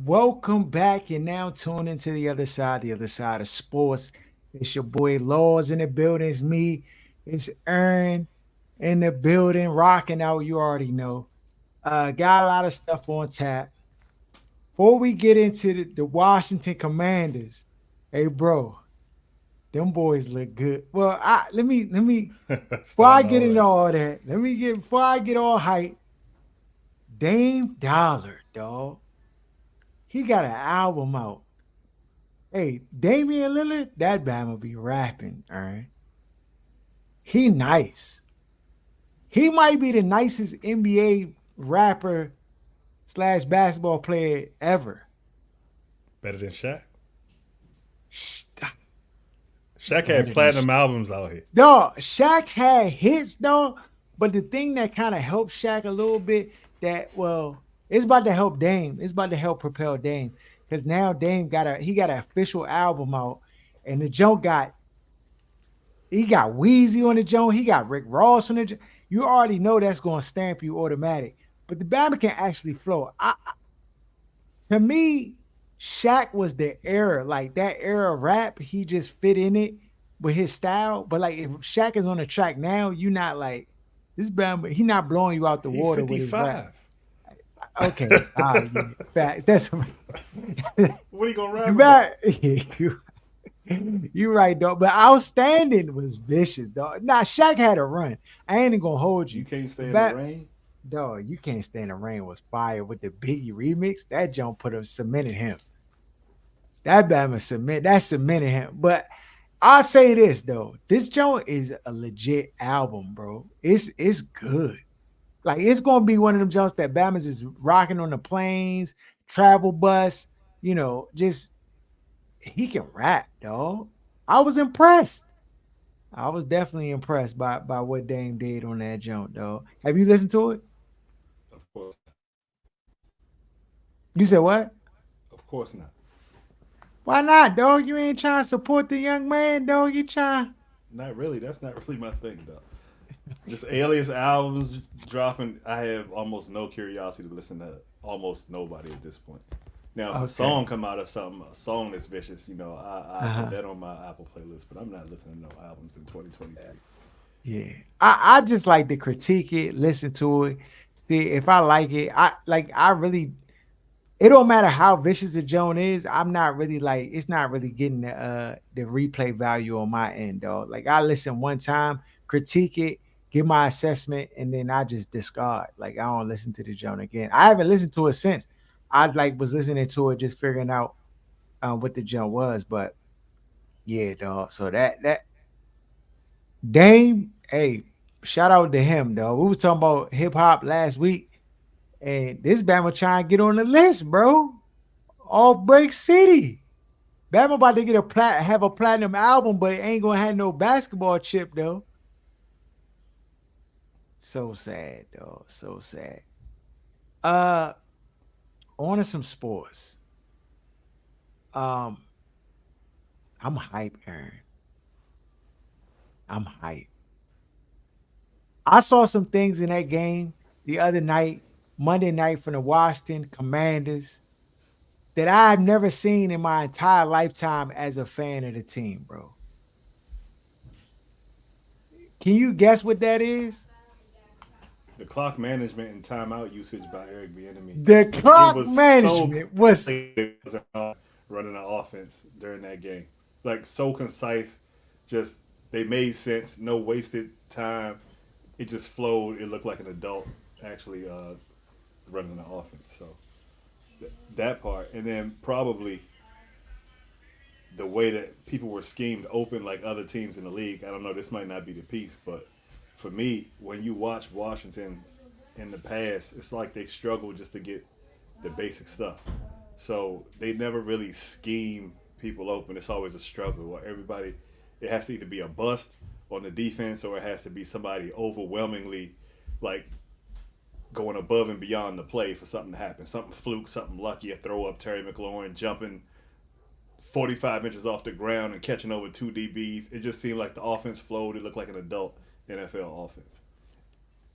Welcome back. You're now tuned into the other side of sports. It's your boy Laws in the building. It's me. It's Aaron in the building, rocking out. You already know. Got a lot of stuff on tap. Before we get into the Washington Commanders, hey bro, them boys look good. Well, let me before I Starting get into already. all that, let me get before I get all hype, Dame Dollar, dog. He got an album out. Hey, Damian Lillard, that Bama be rapping, all right? He nice. He might be the nicest NBA rapper slash basketball player ever. Better than Shaq. Stop. Shaq had Better than platinum albums out here. dog. Shaq had hits though, but the thing that kind of helped Shaq a little bit it's about to help Dame. It's about to help propel Dame because now Dame got an official album out, and the joke got he got Wheezy on the joint. He got Rick Ross on the joint. You already know that's going to stamp you automatic. But the Bama can actually flow. To me, Shaq was the era, like that era of rap. He just fit in it with his style. But like if Shaq is on the track now, you not like this Bama. He not blowing you out the He water with his rap. 55. Okay, all right, yeah, facts. That's What are you gonna you rap about? right. You right, dog. But outstanding was vicious, dog. Nah, Shaq had a run. I ain't even gonna hold You you. can't The stay in the back, rain. dog. You can't stand the rain was fire with the Biggie remix. That jump put a cemented him. That Batman cemented him. But I'll say this though, this joint is a legit album, bro. It's good. Like it's gonna be one of them jumps that Bama's is rocking on the planes, travel bus. Just he can rap, dog. I was impressed. I was definitely impressed by what Dame did on that jump, dog. Have you listened to it? Of course not. You said what? Of course not. Why not, dog? You ain't trying to support the young man, dog. You trying? Not really. That's not really my thing, though. Just Alias albums dropping. I have almost no curiosity to listen to almost nobody at this point. Now, if a Okay. song come out or something, a song that's vicious, I put Uh-huh. that on my Apple playlist. But I'm not listening to no albums in 2023. Yeah. I just like to critique it, listen to it, see if I like it. I really it don't matter how vicious the Joan is. I'm not really like it's not really getting the replay value on my end, dog. Like I listen one time, critique it, give my assessment, and then I just discard. Like I don't listen to the Joan again. I haven't listened to it since. I like was listening to it, just figuring out what the Joan was. But yeah, dog. So that Dame, hey, shout out to him, dog. We was talking about hip hop last week, and this Bama trying to get on the list, bro. Off Break City. Bama about to get have a platinum album, but ain't gonna have no basketball chip though. So sad, dog. So sad. Uh, on to some sports. Um, I'm hype, Aaron. I'm hype. I saw some things in that game the other night, Monday night from the Washington Commanders that I've never seen in my entire lifetime as a fan of the team, bro. Can you guess what that is? The clock management and timeout usage by Eric Bieniemy. The It clock was so management was clear it wasn't running the offense during that game. Like so concise, just they made sense. No wasted time. It just flowed. It looked like an adult actually running the offense. So that part, and then probably the way that people were schemed open like other teams in the league. I don't know. This might not be the piece, but for me, when you watch Washington in the past, it's like they struggle just to get the basic stuff. So they never really scheme people open. It's always a struggle. Where everybody, it has to either be a bust on the defense or it has to be somebody overwhelmingly like going above and beyond the play for something to happen. Something fluke, something lucky, a throw up, Terry McLaurin jumping 45 inches off the ground and catching over two DBs. It just seemed like the offense flowed. It looked like an adult NFL offense.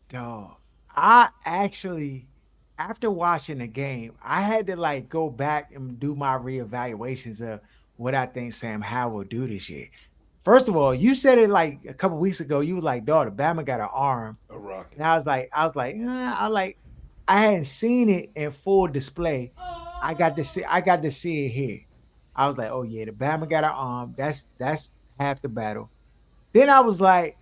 dog. I actually after watching the game, I had to like go back and do my reevaluations of what I think Sam Howell will do this year. First of all, you said it like a couple weeks ago. You were like, "Daughter, Bama got an arm," A rocket. and I was like, I hadn't seen it in full display. I got to see it here. I was like, "Oh yeah, the Bama got an arm. That's half the battle." Then I was like,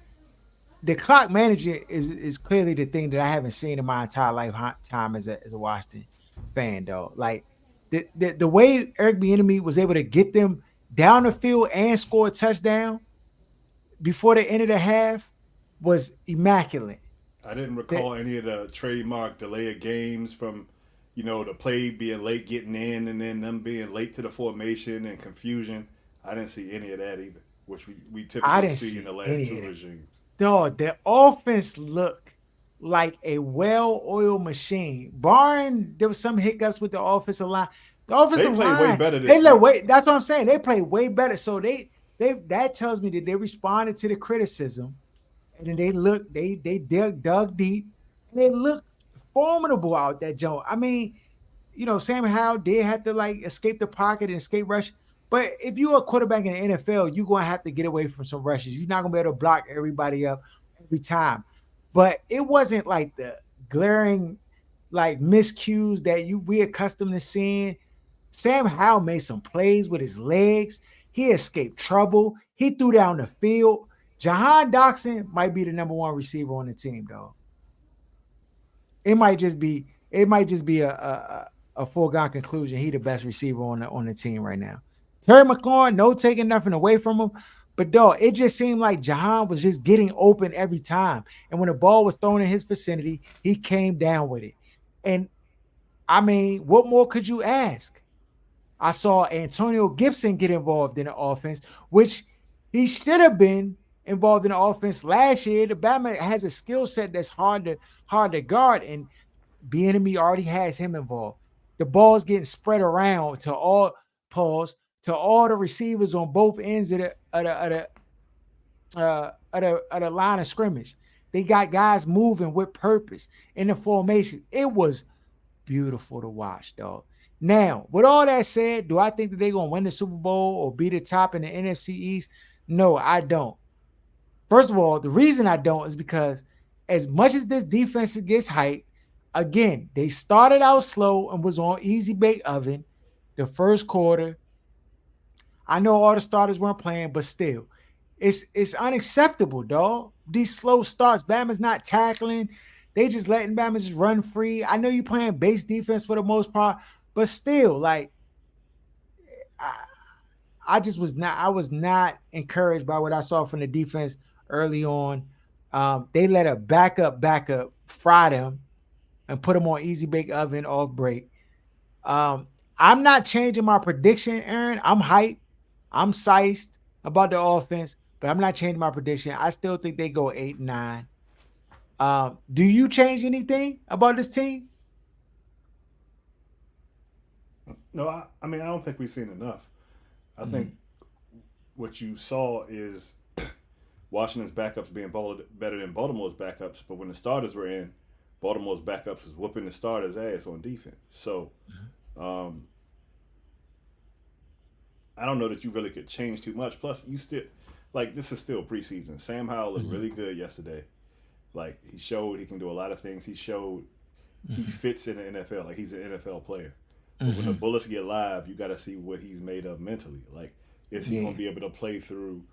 the clock management is clearly the thing that I haven't seen in my entire lifetime as a Washington fan, though. Like the way Eric Bieniemy was able to get them down the field and score a touchdown before the end of the half was immaculate. I didn't That recall any of the trademark delay of games from, the play being late getting in and then them being late to the formation and confusion. I didn't see any of that either, which we I typically didn't see in see the last any two of that. regimes. Dog, the offense looked like a well-oiled machine. Barring there was some hiccups with the offensive line. The They offensive play way line, better they this let year. wait. That's what I'm saying. They play way better. So they that tells me that they responded to the criticism, and then they dug deep, and they looked formidable out that joint. I mean, Sam Howell did have to like escape the pocket and escape rush. But if you're a quarterback in the NFL, you're gonna have to get away from some rushes. You're not gonna be able to block everybody up every time. But it wasn't like the glaring like miscues that we accustomed to seeing. Sam Howell made some plays with his legs. He escaped trouble. He threw down the field. Jahan Doxson might be the number one receiver on the team, though. It might just be a foregone conclusion. He the best receiver on the team right now. Terry McLaurin, no taking nothing away from him. But dog, it just seemed like Jahan was just getting open every time. And when the ball was thrown in his vicinity, he came down with it. And I mean, what more could you ask? I saw Antonio Gibson get involved in the offense, which he should have been involved in the offense last year. The Batman has a skill set that's hard to guard, and Bieniemy already has him involved. The ball's getting spread around to all pause to all the receivers on both ends of the line of scrimmage. They got guys moving with purpose in the formation. It was beautiful to watch, dog. Now, with all that said, do I think that they're gonna win the Super Bowl or be the top in the NFC East? No, I don't. First of all, the reason I don't is because as much as this defense gets hyped, again, they started out slow and was on easy bake oven the first quarter. I know all the starters weren't playing, but still, it's unacceptable, dog. These slow starts, Bama's not tackling. They just letting Bama just run free. I know you playing base defense for the most part, but still, like I, I just was not. I was not encouraged by what I saw from the defense early on. They let a backup fry them and put them on easy bake oven off break. Um, I'm not changing my prediction, Aaron. I'm hyped. I'm sized about the offense, but I'm not changing my prediction. I still think they go 8-9. Do you change anything about this team? No, I mean I don't think we've seen enough. I think Mhm. what you saw is Washington's backups being better than Baltimore's backups, but when the starters were in, Baltimore's backups was whooping the starters' ass on defense. So um, I don't know that you really could change too much. Plus, you still like this is still preseason. Sam Howell looked Mhm. really good yesterday. Like he showed he can do a lot of things. He showed he Mhm. fits in the NFL. Like he's an NFL player. But when the Mhm. bullets get live, you got to see what he's made of mentally. Like, is he going to Yeah. be able to play through?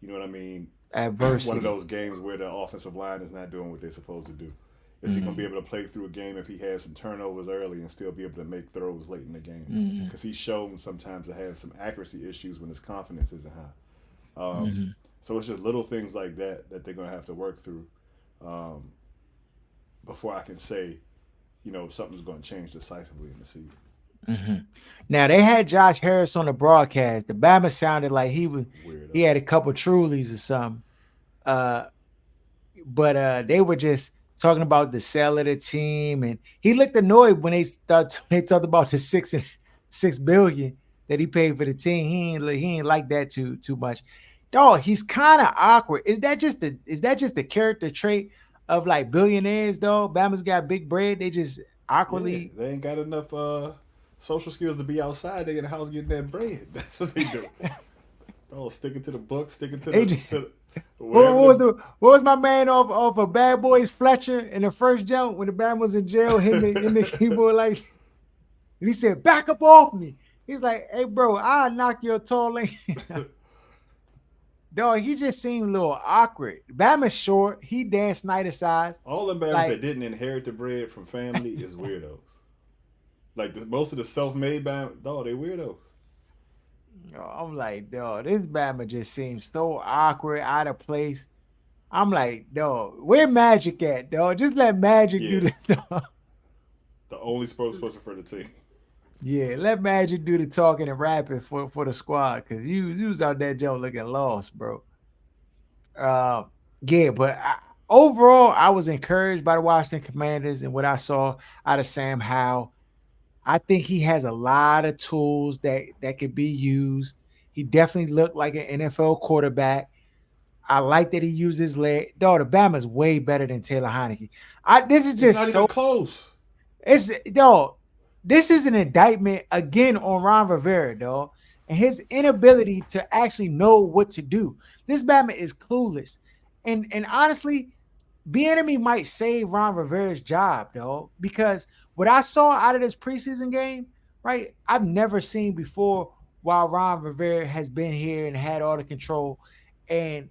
You know what I mean? One of Adversity. those games where the offensive line is not doing what they're supposed to do. Is he going to be Mhm. able to play through a game if he has some turnovers early and still be able to make throws late in the game? Mhm. Because he's shown sometimes to have some accuracy issues when his confidence isn't high. Mhm. So it's just little things like that that they're going to have to work through um, before I can say, something's going to change decisively in the season. Mhm. Now they had Josh Harris on the broadcast. The Bama sounded like he Weirdo. had a couple Trulies or something. Uh, but they were just talking about the sell of the team, and he looked annoyed when they talked about the 6 billion that he paid for the team. He ain't like that too much. Dog, he's kind of awkward. Is that just the character trait of like billionaires though? Bama's got big bread. They just Yeah, awkwardly. they ain't got enough social skills to be outside. They in the house getting that bread. That's what they do. Oh, sticking to the book, sticking to They the just, wherever what was the the what was my man off of Bad Boys Fletcher in the first jump when the bad was in jail hitting the keyboard like he said, back up off me. He's like, hey bro, I'll knock your tall lane. Dog, he just seemed a little awkward. Bama's short. He Dan Snyder size. all them Bama's Like, that didn't inherit the bread from family is weirdos. Like most of the self-made Bama, dog, they weirdos. I'm like, dog, this Bama just seems so awkward, out of place. I'm like, dog, where Magic at, dog? Just let Magic do Yeah, the dog. the only spokesperson for the team. Yeah, let Magic do the talking and rapping for the squad because you was out there, Joe, looking lost, bro. Uh, yeah, but overall, I was encouraged by the Washington Commanders and what I saw out of Sam Howell. I think he has a lot of tools that could be used. He definitely looked like an NFL quarterback. I like that he used his leg. Dog, the Bama's way better than Taylor Heineke. This is It's not just even so close. it's dog. This is an indictment again on Ron Rivera, dog, and his inability to actually know what to do. This Bama is clueless, and honestly, Bieniemy might save Ron Rivera's job, dog, because what I saw out of this preseason game, right, I've never seen before. While Ron Rivera has been here and had all the control, and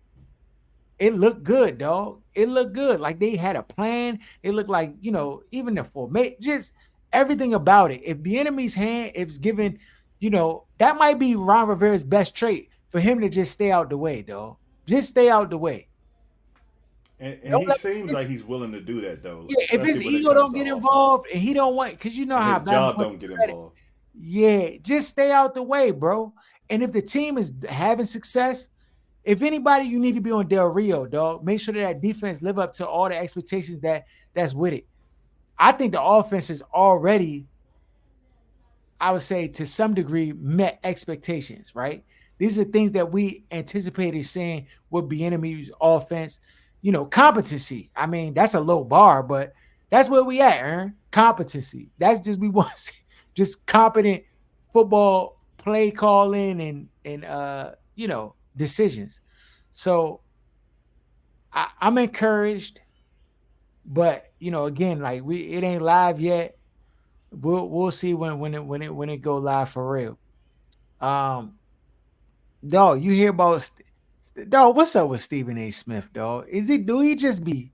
it looked good, dog. It looked good. Like they had a plan. It looked like, even the formation, just everything about it. If the enemy's hand is given, that might be Ron Rivera's best trait for him to just stay out the way, dog. Just stay out the way. And Don't he let seems like he's willing to do that though, Yeah, if especially his when it ego comes don't to get offense. involved and he don't want, because you know And how his Bama's job want don't the get credit. involved. Yeah, just stay out the way, bro. And if the team is having success, if anybody, you need to be on Del Rio, dog. Make sure that defense live up to all the expectations that's with it. I think the offense is already, I would say, to some degree, met expectations. Right? These are things that we anticipated seeing would be enemy's offense. Competency. I mean, that's a low bar, but that's where we at, Aaron. Competency. That's just we want to see just competent football play calling and decisions. So I'm encouraged, but again, like it ain't live yet. We'll see when it go live for real. Um, dog, you hear about dog? What's up with Stephen A. Smith, dog? Do he just be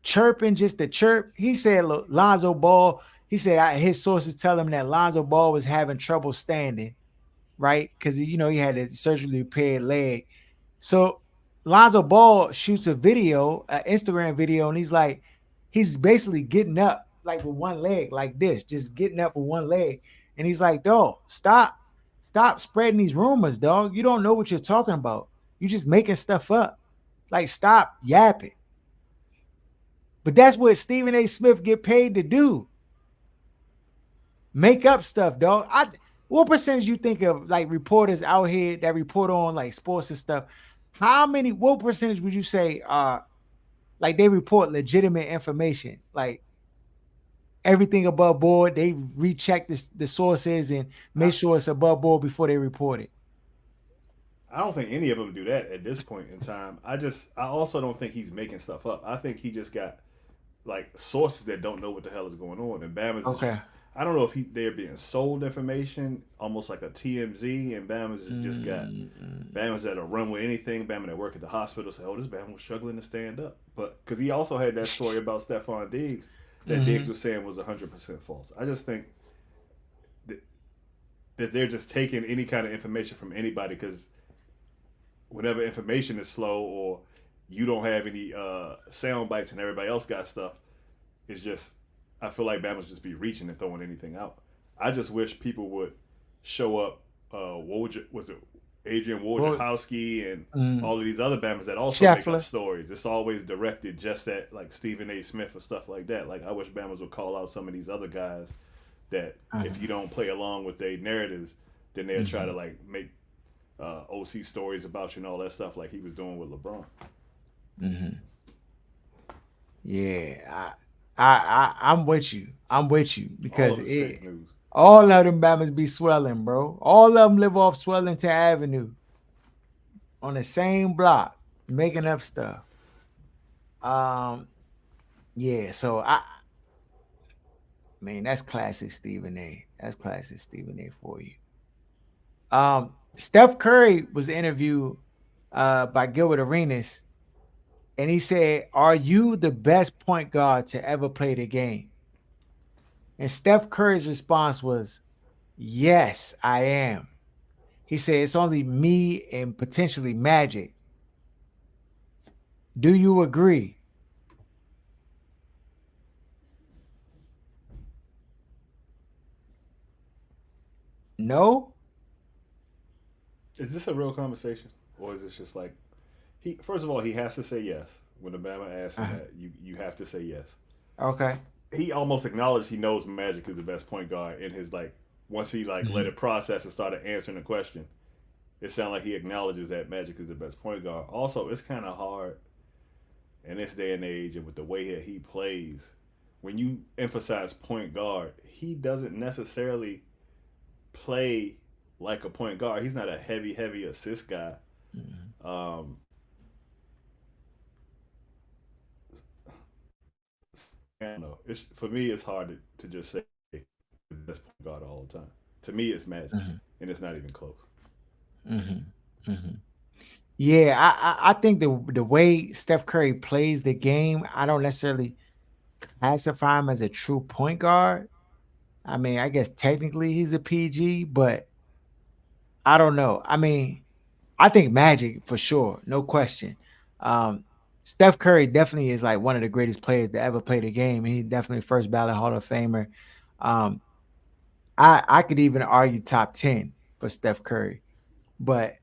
chirping just to chirp? He said, look, Lonzo Ball. He said his sources tell him that Lonzo Ball was having trouble standing, right? Because he had a surgically repaired leg. So Lonzo Ball shoots a video, an Instagram video, and he's basically getting up like with one leg, like this, just getting up with one leg. And he's like, dog, stop spreading these rumors, dog. You don't know what you're talking about. You just making stuff up. Like, stop yapping. But that's what Stephen A. Smith get paid to do. Make up stuff, dog. What percentage you think of like reporters out here that report on like sports and stuff? What percentage would you say like they report legitimate information? Like everything above board, they recheck the sources and make I sure it's above board before they report it. I don't think any of them do that at this point in time. I also don't think he's making stuff up. I think he just got like sources that don't know what the hell is going on. And Bama's just, Okay. I don't know if they're being sold information, almost like a TMZ, and Bama's has just got Mm-mm. Bama's that'll run with anything. Bama that work at the hospital say, "Oh, this Bama was struggling to stand up," but because he also had that story about Stephon Diggs that Diggs Mm-hmm. was saying was 100% false. I just think that, that they're just taking any kind of information from anybody because whenever information is slow or you don't have any sound bites and everybody else got stuff, it's just I feel like Bama's just be reaching and throwing anything out. I just wish people would show up. Was it Adrian Well, Wojciechowski and mm, all of these other Bama's that also make up Scheffler. stories? It's always directed just at like Stephen A. Smith or stuff like that. Like I wish Bama's would call out some of these other guys that if you don't play along with their narratives, then they'll try to Mm-hmm. like make OC stories about you and all that stuff like he was doing with LeBron. Mm-hmm. Yeah. I'm with you. I'm with you All because of it's it fake news. all of them Bama's be swelling, bro. All of them live off Swellington Avenue on the same block, making up stuff. Um, yeah. So I mean that's classic Stephen A. That's classic Stephen A. for you. Steph Curry was interviewed by Gilbert Arenas, and he said, "Are you the best point guard to ever play the game?" And Steph Curry's response was, "Yes, I am." He said, "It's only me and potentially Magic. Do you agree?" No? Is this a real conversation, or is this just like he? First of all, he has to say yes when Obama asks him Uh-huh. that. You have to say yes. Okay. He almost acknowledged he knows Magic is the best point guard in his like. Once he like let Mhm. it process and started answering the question, it sounded like he acknowledges that Magic is the best point guard. Also, it's kind of hard in this day and age and with the way that he plays. When you emphasize point guard, he doesn't necessarily play like a point guard. He's not a heavy assist guy. Mhm. Um, I don't know. It's for me. It's hard to just say the best point guard all the time. To me, it's Magic, Mhm. and it's not even close. Mhm. Mhm. Yeah, I think the way Steph Curry plays the game, I don't necessarily classify him as a true point guard. I mean, I guess technically he's a PG, but I don't know. I mean, I think Magic for sure, no question. Um, Steph Curry definitely is like one of the greatest players to ever play the game. He's definitely first ballot Hall of Famer. Um, I could even argue top 10 for Steph Curry, but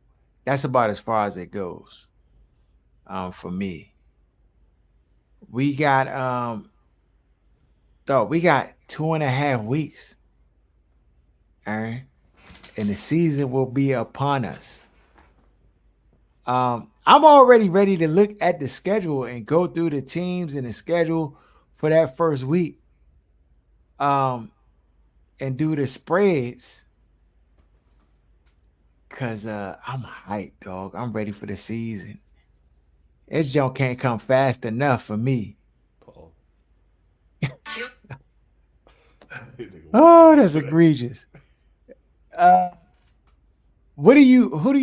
that's about as far as it goes for me. We got we got 2.5 weeks, all right, and the season will be upon us. I'm already ready to look at the schedule and go through the teams and the schedule for that first week. Um, and do the spreads because I'm hyped, dog. I'm ready for the season. This junk can't come fast enough for me. Paul, this nigga waiting Oh, all that's for that. egregious. Uh, what do you who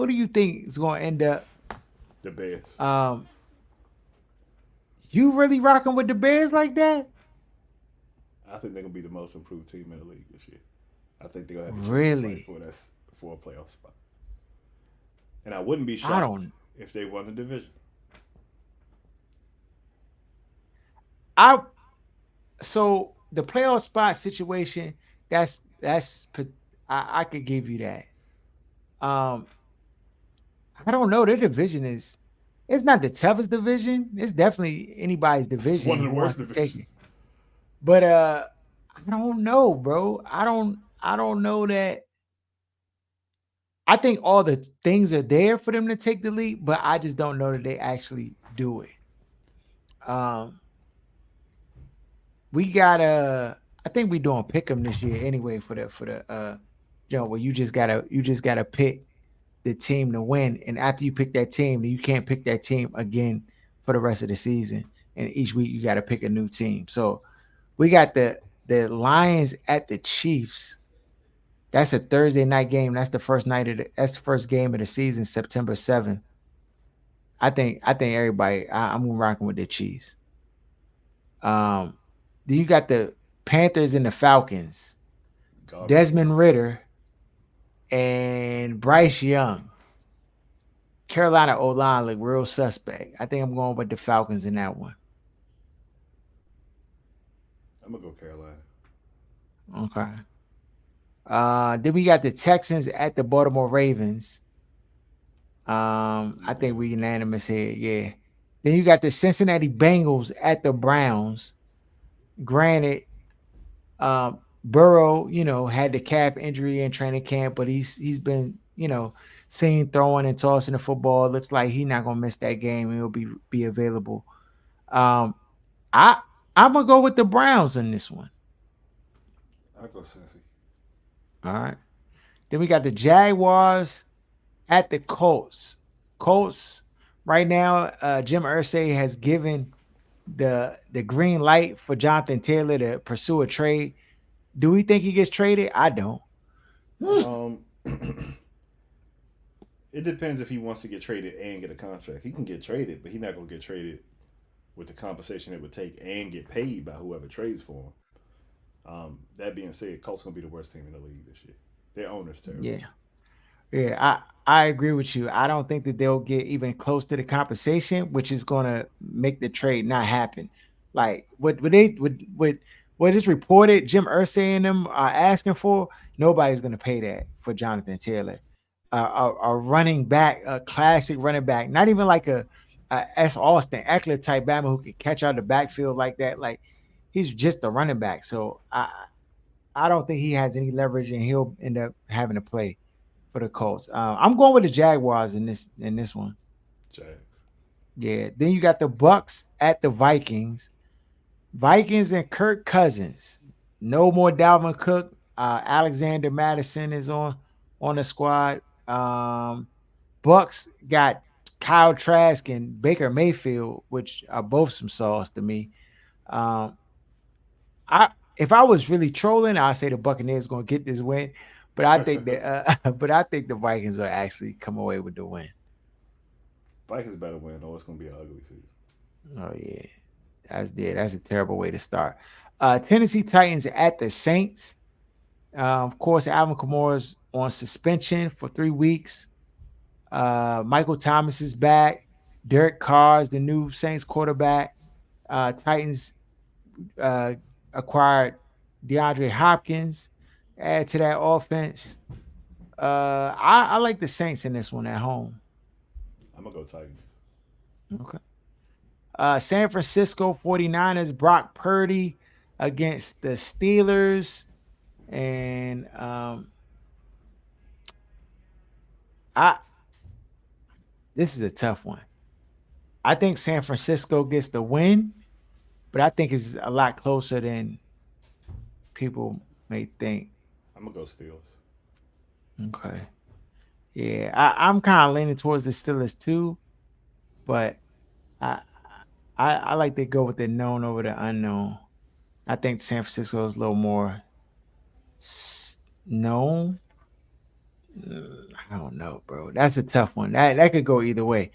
do you think is gonna end up? The Bears. Um, you really rocking with the Bears like that? I think they're gonna be the most improved team in the league this year. I think they're gonna have a chance to fight Really? for that for a playoff spot. And I wouldn't be I shocked don't. if they won the division. I so the playoff spot situation. I could give you that. Um, I don't know. Their division is. It's not the toughest division. It's definitely anybody's It's one division of the who worst wants to take divisions. it. But I don't know, bro. I don't know that. I think all the things are there for them to take the lead, but I just don't know that they actually do it. Um, we got I think we doing pick 'em this year anyway for the where you just gotta pick the team to win, and after you pick that team, you can't pick that team again for the rest of the season. And each week you got to pick a new team. So we got the Lions at the Chiefs. That's a Thursday night game. That's the first game of the season, September 7th. I think everybody I'm rocking with the Chiefs. Um, then you got the Panthers and the Falcons. Garbage game. Desmond Ritter and Bryce Young. Carolina O line look real suspect. I think I'm going with the Falcons in that one. I'm gonna go Carolina. Okay. Then we got the Texans at the Baltimore Ravens. I think we Unanimous. unanimous here. Yeah. Then you got the Cincinnati Bengals at the Browns. Granted, Burrow, had the calf injury in training camp, but he's been, seen throwing and tossing the football. It looks like he's not gonna miss that game. He'll be available. Um, I I'm gonna go with the Browns in this one. I go Cincy. All right. Then we got the Jaguars at the Colts. Colts right now, Jim Irsay has given the green light for Jonathan Taylor to pursue a trade. Do we think he gets traded? I don't. Um, it depends if he wants to get traded and get a contract. He can get traded, but he's not gonna get traded with the compensation it would take and get paid by whoever trades for him. That being said, Colts gonna be the worst team in the league this year. Their owner's terrible. Yeah. Yeah, I agree with you. I don't think that they'll get even close to the compensation, which is going to make the trade not happen. Like what they what is reported, Jim Irsay and them are asking for, nobody's going to pay that for Jonathan Taylor, a running back, a classic running back, not even like a S. Austin Eckler type Bama who can catch out the backfield like that. Like he's just a running back, so I don't think he has any leverage, and he'll end up having to play for the Colts. I'm going with the Jaguars in this one. Jags. Yeah. Then you got the Bucks at the Vikings. Vikings and Kirk Cousins. No more Dalvin Cook. Alexander Madison is on the squad. Bucks got Kyle Trask and Baker Mayfield, which are both some sauce to me. Um, I if I was really trolling, I'd say the Buccaneers going to get this win, but I think that but I think the Vikings will actually come away with the win. Vikings better win, or it's gonna be an ugly season. Oh yeah, that's a terrible way to start. Tennessee Titans at the Saints. Of course, Alvin Kamara's on suspension for 3 weeks. Michael Thomas is back. Derek Carr is the new Saints quarterback. Titans uh, acquired DeAndre Hopkins. Add to that offense. I like the Saints in this one at home. I'm gonna go Titans. Okay. San Francisco 49ers, Brock Purdy against the Steelers. And I this is a tough one. I think San Francisco gets the win, but I think it's a lot closer than people may think. I'm gonna go Steelers. Okay. Yeah, I'm kind of leaning towards the Steelers too, but I I like to go with the known over the unknown. I think San Francisco is a little more known. I don't know, bro. That's a tough one. That could go either way.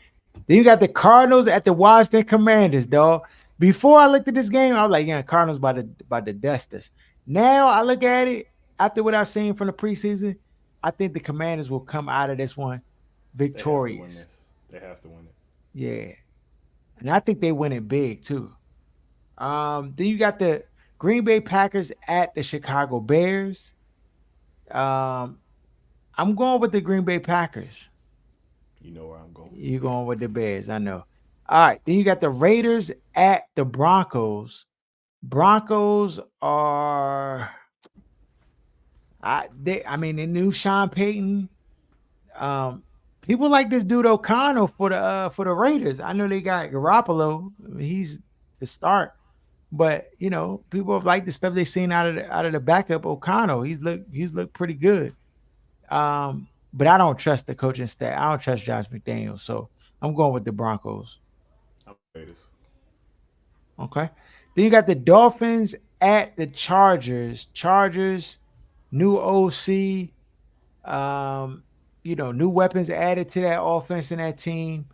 Then you got the Cardinals at the Washington Commanders, dog. Before I looked at this game, I was like, yeah, Cardinals by the dusters. Now I look at it after what I've seen from the preseason. I think the Commanders will come out of this one They have to win victorious. this. They have to win it. Yeah, and I think they win it big too. Then you got the Green Bay Packers at the Chicago Bears. Um, I'm going with the Green Bay Packers. You know where I'm going. You going with the Bears, I know. All right, then you got the Raiders at the Broncos. Broncos are I mean they knew Sean Payton. Um People like this dude O'Connell for the Raiders. I know they got Garoppolo. I mean, he's to start. But people have liked the stuff they seen out of the backup O'Connell. He's looked pretty good. But I don't trust the coaching staff. I don't trust Josh McDaniels. So I'm going with the Broncos. I'm Raiders. Okay. Then you got the Dolphins at the Chargers. Chargers, new OC, um, new weapons added to that offense and that team.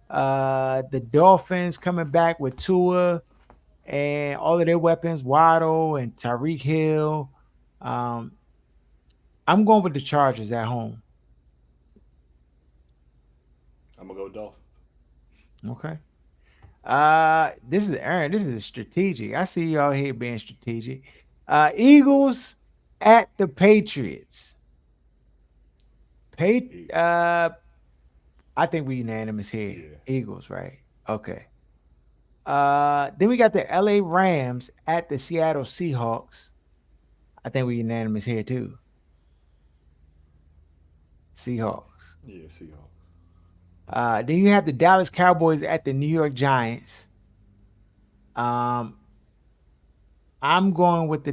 The Dolphins coming back with Tua and all of their weapons, Waddle and Tyreek Hill. Um, I'm going with the Chargers at home. I'm gonna go Dolphins. Okay. This is Aaron. This is strategic. I see y'all here being strategic. Eagles at the Patriots. Eagles. I think we unanimous here. Yeah. Eagles, right? Okay. Then we got the LA Rams at the Seattle Seahawks. I think we unanimous here too. Seahawks. Yeah. Seahawks. Then you have the Dallas Cowboys at the New York Giants. Um, I'm going with the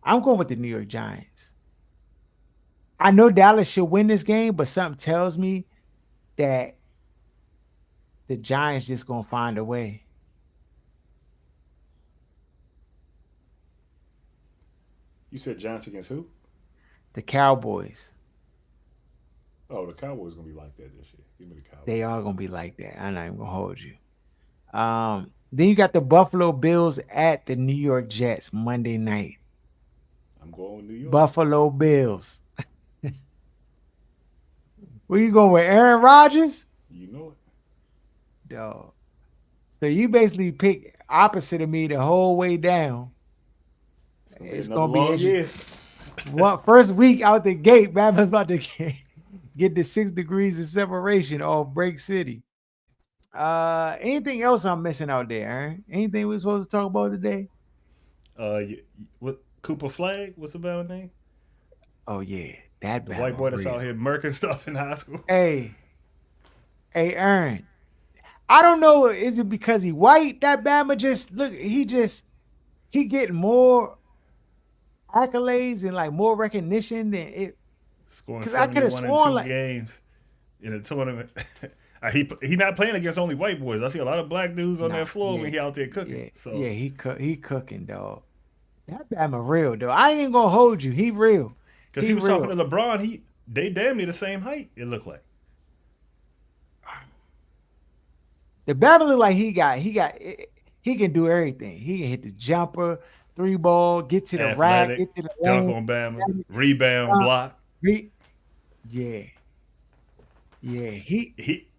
I'm going with the New York Giants. I know Dallas should win this game, but something tells me that the Giants just gonna find a way. You said Giants against who? The Cowboys, Oh, the Cowboys gonna be like that this year. Give me the they Cowboys. are gonna be like that. I'm not even gonna hold you. Then you got the Buffalo Bills at the New York Jets Monday night. I'm going with New York. Buffalo Bills. Where you going with Aaron Rodgers? You know it. Dog. So you basically pick opposite of me the whole way down. It's gonna be It's another gonna be long interesting. year. What first week out the gate, Bama's about to get the 6 degrees of separation off Break City. Anything else I'm missing out there? Aaron? Anything we're supposed to talk about today? What Cooper Flag? What's the bad name? Oh yeah, that The white boy Bama that's real. out here murking stuff in high school. Hey, hey, Aaron. I don't know. Is it because he white that Bama just look? He getting more accolades and like more recognition than it. Scoring Because I could have 71 in sworn two like games in a tournament. He not playing against only white boys. I see a lot of black dudes on nah, that floor when yeah, he out there cooking. yeah, So yeah. He cooking dog. That Bama real though. I ain't even gonna hold you. He real. because he He was talking real. to LeBron, they damn near the same height. It looked like The Bama look like he can do everything. He can hit the jumper, three ball, get to the rack, athletic, get to the dunk lane. on Bama, rebound, block. Re- yeah, yeah.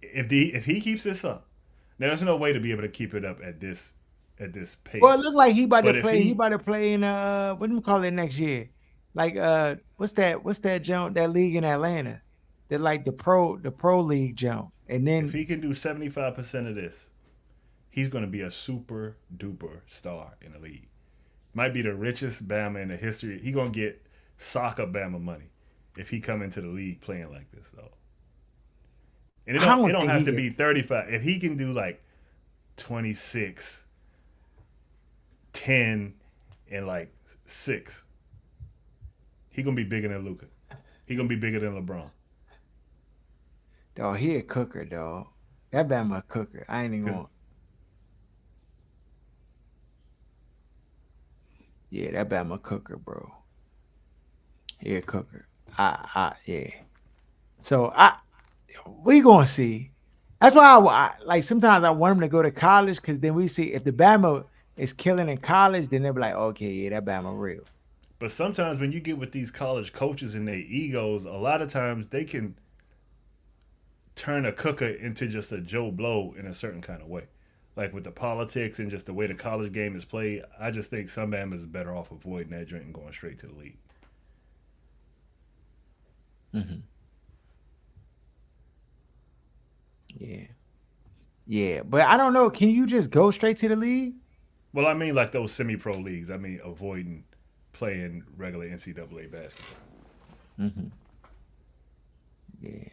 If he keeps this up, there's no way to be able to keep it up at this Well, it pace. look like he about to But if play. He he about to play in what do you call it next year? Like what's that? What's that jump? That league in Atlanta? That like the pro league jump. And if then he can do 75% of this, he's going to be a super duper star in the league. Might be the richest Bama in the history. He gonna get soccer Bama money if he come into the league playing like this though. And I it don't don't think have he to could. be 35. If he can do like 26, 10, and like 6, he gonna be bigger than Luca. He gonna be bigger than LeBron. Dog, he a cooker, dog. That Bama a cooker. I ain't even Cause going. Yeah, that Bama a cooker, bro. He a cooker. Yeah. So we gonna see. That's why like sometimes I want him to go to college because then we see if the Bama is killing in college, then they'll be like, okay, yeah, that Bama real. but sometimes when you get with these college coaches and their egos, a lot of times they can turn a cooker into just a Joe Blow in a certain kind of way. Like with the politics and just the way the college game is played, I just think some Bama is better off avoiding that drink and going straight to the league. Hmm. Yeah, yeah, but I don't know. Can you just go straight to the league? Well, I mean like those semi-pro leagues. I mean avoiding playing regular NCAA basketball. Hmm. Yeah.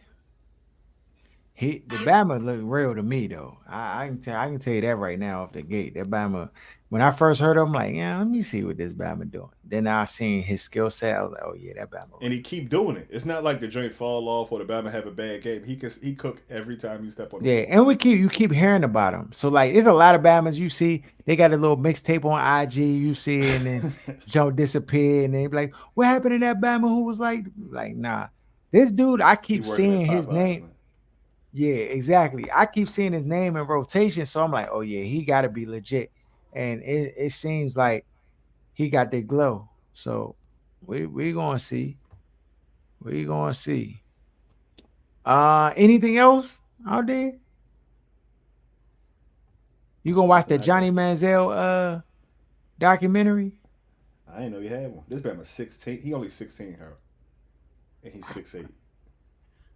The Bama look real to me though. I can tell you that right now off the gate. That Bama, when I first heard him, I'm like, yeah, let me see what this Bama doing. Then I seen his skill set. I was like, oh yeah, that Bama And real. he keep doing it. It's not like the joint fall off or the Bama have a bad game. He cook every time he step on the Yeah, floor. and you keep hearing about him. So like, there's a lot of Bamas you see. They got a little mixtape on IG. You see, and then Joe disappear, and they be like, what happened to that Bama who was like, nah, this dude. I He keep working at seeing his Popeyes, name. man. Yeah, exactly. I keep seeing his name in rotation, so I'm like, oh yeah, he got to be legit. And it seems like he got the glow. So we gonna see. We gonna see. Anything else out there? You gonna watch Nothing the I can. Johnny Manziel documentary? I didn't know he had one. This Bama's 16. He only 16, her, and he's 6'8".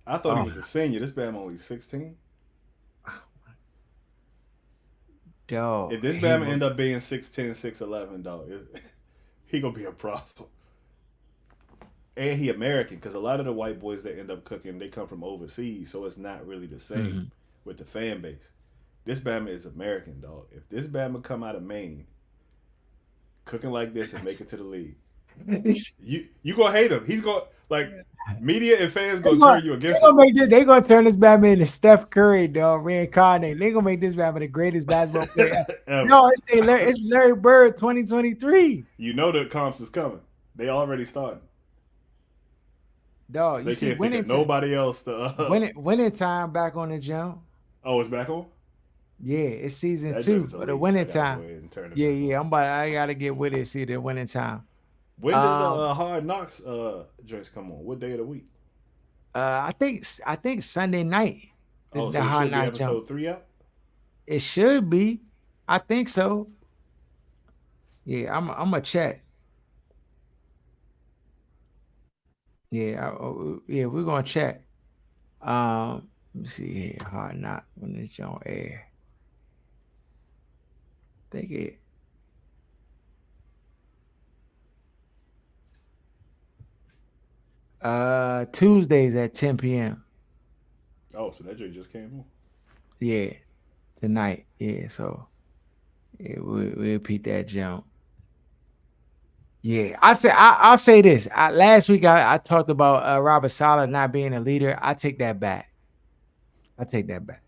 I thought he Oh, was a senior. This Bama only 16. dog, If this he Bama look. end up being 6'10", 6'11", dog, he gonna be a problem. And he American because a lot of the white boys that end up cooking, they come from overseas, so it's not really the same Mhm. with the fan base. This Bama is American, dog. If this Bama come out of Maine, cooking like this and make it to the league. You gonna hate him. He's gonna like media and fans They gonna gonna, turn you they against him gonna make this. They gonna turn this Batman into Steph Curry, dog. Reincarnate. They gonna make this Batman the greatest basketball player. ever. No, it's Larry Bird 2023. You know the comps is coming. They already started because Dog, you they see can't think of nobody else to. winning time back on the jump. Oh, it's back on. Yeah, it's season That joint two is of the elite. I winning gotta go time. ahead and turn it Yeah, back yeah. on. I gotta get with it. See the winning time. When does the Um, Hard Knocks joints come on? What day of the week? I think Sunday night Oh, the so it hard should be knock jump. episode 3 out. It should be. I think so. Yeah, I'm a check. Yeah, yeah, we're gonna check. Let me see here. Hard knock when it's on air. Think it. Tuesdays at 10 p.m. Oh, so that joint just came on. Yeah, tonight. Yeah, so yeah, we'll repeat that jump. Yeah, I'll say this. Last week I talked about Robert Sala not being a leader. I take that back. I take that back.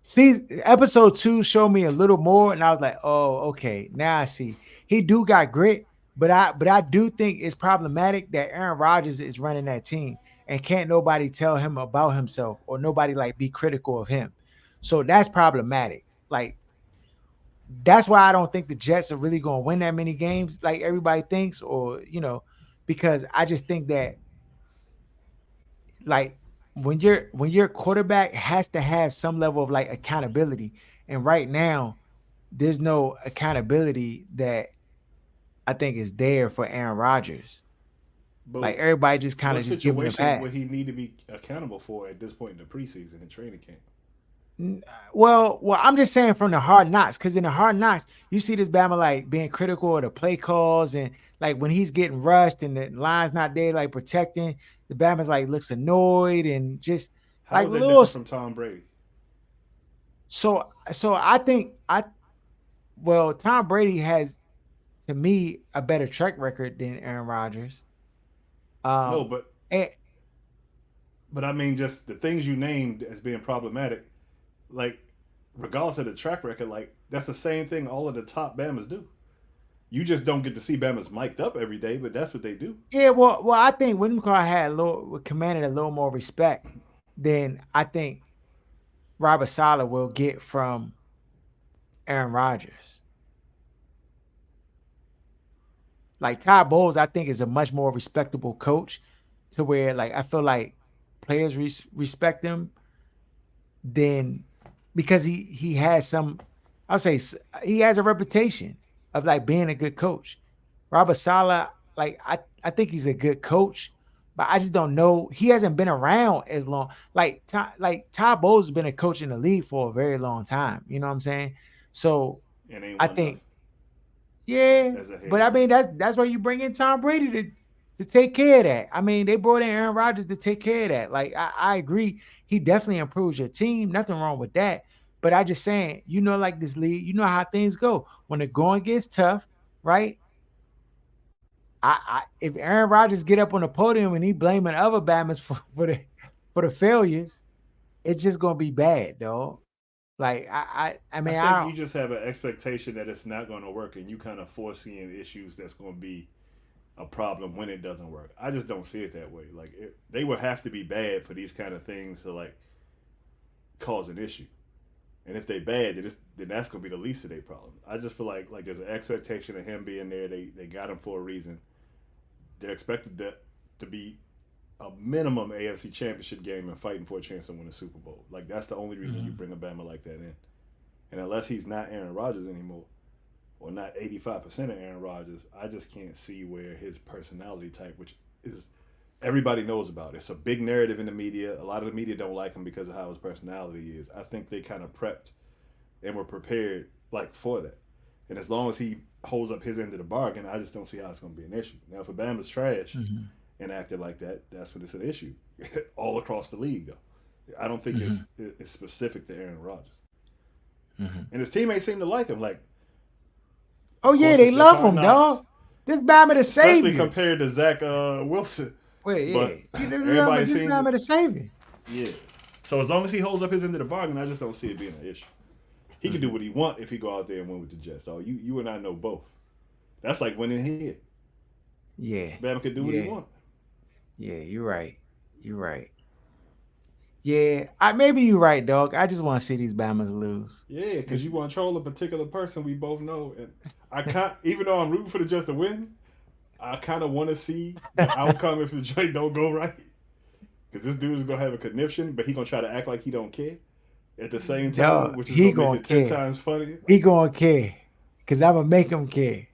See, episode two showed me a little more, and I was like, oh, okay. Now I see. He do got grit, but I do think it's problematic that Aaron Rodgers is running that team and can't nobody tell him about himself or nobody like be critical of him. So that's problematic. Like that's why I don't think the Jets are really going to win that many games like everybody thinks, or because I just think that like when your quarterback has to have some level of like accountability, and right now there's no accountability that I think is there for Aaron Rodgers. But Like everybody just kind what of just give him a situation would pass. he need to be accountable for at this point in the preseason and training camp? Well, I'm just saying from the hard knocks, because in the hard knocks, you see this Bama like being critical of the play calls and like when he's getting rushed and the line's not there, like protecting, the Bama's like looks annoyed and just How like is that little. different from Tom Brady? So I think Tom Brady has to me a better track record than Aaron Rodgers. No, Um, and but I mean just the things you named as being problematic, like regardless of the track record, like that's the same thing all of the top Bamas do. You just don't get to see Bama's mic'd up every day, but that's what they do. yeah, well, I think William Carr had a little commanded a little more respect than I think Robert Sala will get from Aaron Rodgers. Like Todd Bowles, I think is a much more respectable coach, to where like I feel like players respect him than because he has some. I'll say he has a reputation of like being a good coach. Robert Sala, like I think he's a good coach, but I just don't know. He hasn't been around as long. Like Todd Bowles has been a coach in the league for a very long time. You know what I'm saying? So And ain't I won think nothing yeah, as a but head I coach. mean that's why you bring in Tom Brady to take care of that. I mean, they brought in Aaron Rodgers to take care of that. Like I agree, he definitely improves your team. Nothing wrong with that. But I just saying, like this league, you know how things go. When the going gets tough, right? If Aaron Rodgers get up on the podium and he blaming other Bama's for the failures, it's just gonna be bad, dog. Like I I mean think I you don't. just have an expectation that it's not going to work, and you kind of foreseeing issues that's going to be a problem when it doesn't work. I just don't see it that way. Like they would have to be bad for these kind of things to like cause an issue. And if they bad, then that's gonna be the least of their problem. I just feel like there's an expectation of him being there. They got him for a reason. They're expected to be a minimum AFC Championship game and fighting for a chance to win a Super Bowl. Like that's the only reason you Mhm, bring a Bama like that in. And unless he's not Aaron Rodgers anymore, or not 85% of Aaron Rodgers, I just can't see where his personality type, which is everybody knows about. It's a big narrative in the media. A lot of the media don't like him because of how his personality is. I think they kind of prepped and were prepared like for that. And as long as he holds up his end of the bargain, I just don't see how it's going to be an issue. Now, if Bama's trash mhm, and acting like that, that's when it's an issue all across the league. Though I don't think mhm, it's specific to Aaron Rodgers, mhm. and his teammates seem to like him. Like Oh Of yeah, course, they it's just love hard him, dog. knocks, This Bama the especially savior. compared to Zach Wilson. Wait, But yeah, this Bama, everybody this seems to, Bama the savior. yeah. So as long as he holds up his end of the bargain, I just don't see it being an issue. He can do Mhm. what he want if he go out there and win with the Jets. Though you and I know both. That's like winning here. Yeah, Bama can do what he yeah, want. yeah. You're right. You're right. Yeah, maybe you're right, dog. I just want to see these Bamas lose. Yeah, because It's you want to troll a particular person we both know, and I can't. Even though I'm rooting for the Jets to win, I kind of want to see the outcome if the joint don't go right. Because this dude is gonna have a conniption, but he gonna try to act like he don't care at the same time, dog. which is He gonna make gonna it 10 care. times funnier. He gonna care, cause I'm gonna make him care.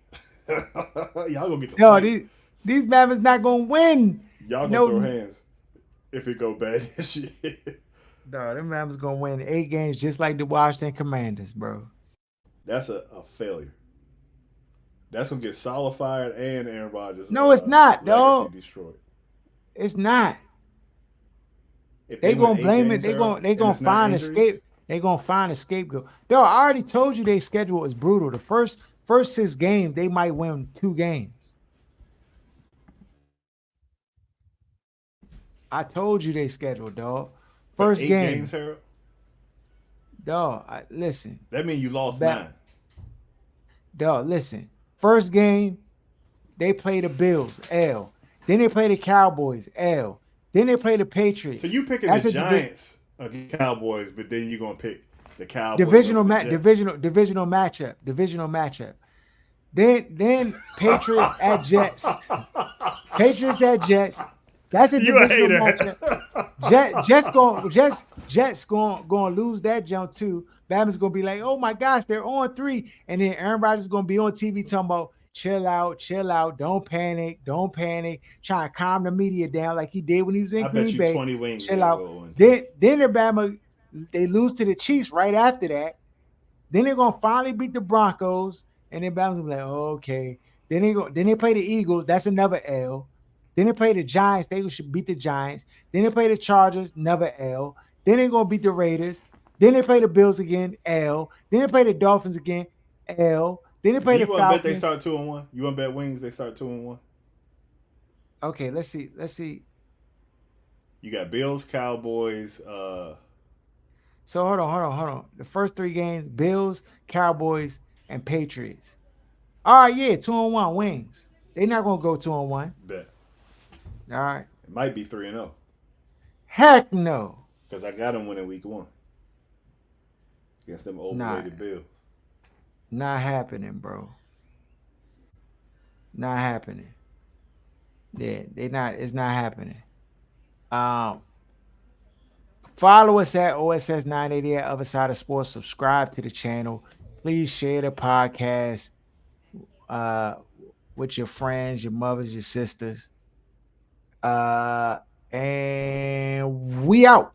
Y'all gonna get the Yo, fight. these Bama's not gonna win. Y'all gonna throw No, hands if it go bad this year. dog. Them Bama's gonna win 8 games just like the Washington Commanders, bro. That's a failure. That's gonna get Salah fired and Aaron Rodgers' No, it's not, legacy dog. destroyed. It's not. If They they win gonna eight blame it. games, They Harold, gonna they and gonna it's not find a injuries, scape. They gonna find a scapegoat. Dog, I already told you their schedule is brutal. The first 6 games they might win 2 games. I told you they schedule, dog. but First eight games, game, Harold, dog. Listen, that means you lost back, 9. dog. Listen. First game they play the Bills, L. Then they play the Cowboys, L. Then they play the So Patriots. you picking the That's a Giants against Cowboys, but then you're gonna pick the Cowboys over divisional the Jets. divisional matchup. Divisional matchup. Then Patriots at Jets. Patriots at Jets. That's a You a divisional hater. matchup. Jets going to lose that jump too. Bama's going to be like, oh my gosh, they're on 3, and then Aaron Rodgers is going to be on TV talking about chill out, don't panic, trying to calm the media down like he did when he was in I bet Green you Bay. 20 wings Chill they'll out. go on 3. Then the Bama they lose to the Chiefs right after that. Then they're gonna finally beat the Broncos, and then Bama's gonna be like, oh, okay. Then they play the Eagles. That's another L. Then they play the Giants. They should beat the Giants. Then they play the Chargers. Another L. Then they're gonna beat the Raiders. Then they play the Bills again. L. Then they play the Dolphins again. L. Then they Do play the you want to bet they Falcons. start 2-1? You want to bet wings they start 2-1? Okay, let's see. Let's see. You got Bills, Cowboys. So hold on. The first 3 games: Bills, Cowboys, and Patriots. All right, yeah, 2-1 wings. They're not gonna go 2-1. Bet All right. it might be 3-0 Heck no. because I got them winning week 1 against them Not overrated Bills. not happening, bro. Not happening. Yeah, they not it's not happening. Um Follow us at OSS 980 at Other Side of Sports. Subscribe to the channel. Please share the podcast uh with your friends, your mothers, your sisters. Uh and we out.